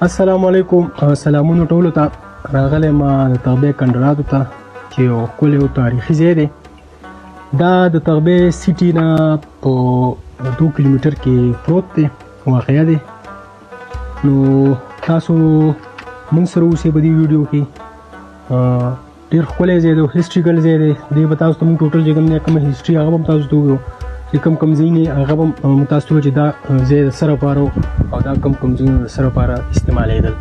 السلام علیکم. سلامونه ټولو ته. راغلی ما د تغبې کنډراتو ته چې یو ښکلی او تاریخي ځای دی. دا د تغبې سیټي نه په 2 کیلومتر کې پروت دی، واقعه دی. نو تاسو موږ سره اوسئ په دې ویډیو کې. ډېر ښکلی ځای دی، هسټریکل ځای دی. دې به تاسو ته موږ ټوټل چې کوم دی کومه هسټري هغه به هم تاسو ته ووایو، چې کوم ځایونه هغه به هم تاسو ته ووایو چې دا ځای د څه لپاره او دا کوم ځایونه د څه لپاره استعمالېدل.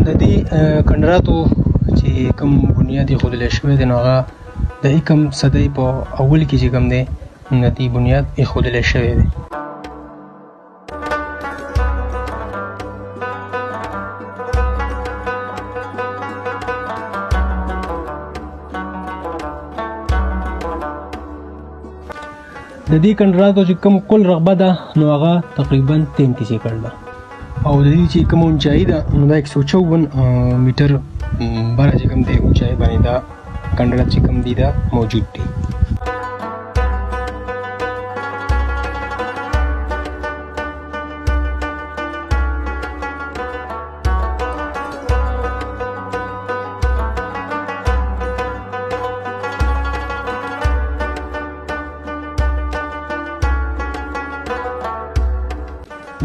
د دې کنډراتو چې کوم بنیاد ایښودلی شوی دی، نو هغه د ایکم صدۍ په اول کې چې کوم دی د دې بنیاد ایښودلی شوی دی. د دې کنډراتو چې کوم کل رقبه ده نو هغه تقریبا 33 ایکړ ده، او د دې چې کومه اونچایي ده نو دا 154 میټر بره چې کوم دی اونچایي باندې دا کنډرات چې کوم دی دا موجود دی.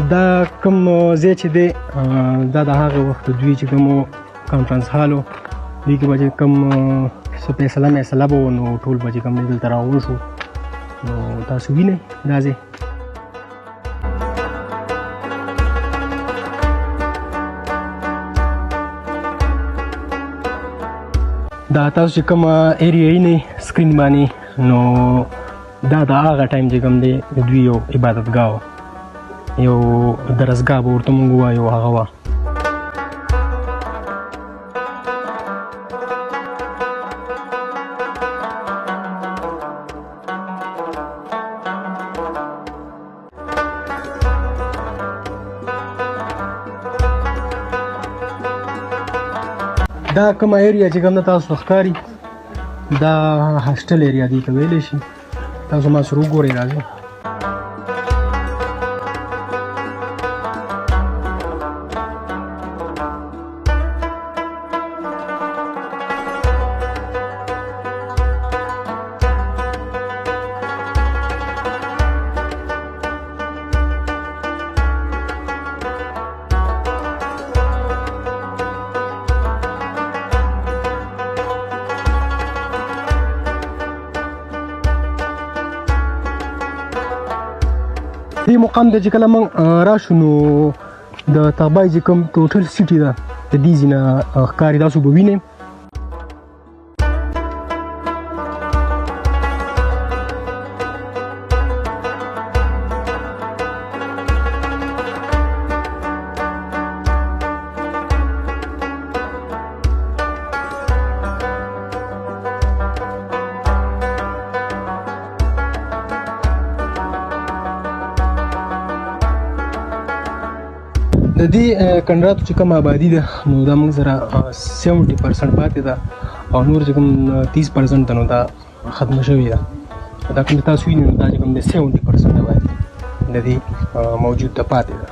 دا کوم ځای چې دی دا د هغه وخت دوی چې کوم کانفرنس هال و، دوی کې به چې کوم څه فیصله میصله به و، نو ټول به چې کوم دی دلته راغونډ شو. نو تاسو وینئ دا ځای. دا تاسو چې کوم ایریا وینئ سکرین باندې، نو دا د هغه ټایم چې کوم دی د دوی یو عبادتګاه وه، یو درسګاه به ورته موږ ووایو هغه وه. دا کومه ایریا چې کوم ده تاسو ته ښکاري دا هاسټل ایریا دې ته ویلی شي. تاسو ما سره وګورئ راځئ. دې مقام ته چې کله موږ راشو نو د تغبای چې کوم ټوټل سیټي ده د دې ځای نه ښکاري، تاسو به وینئ. د دې کنډراتو چې کوم آبادي ده نو دا موږ سره 70% پاتې ده، او نور چې کوم 30% ده نو دا ختمه شوې ده. دا کوم تاسو وینئ نو دا چې کوم 70% د دې موجود ده پاتې ده.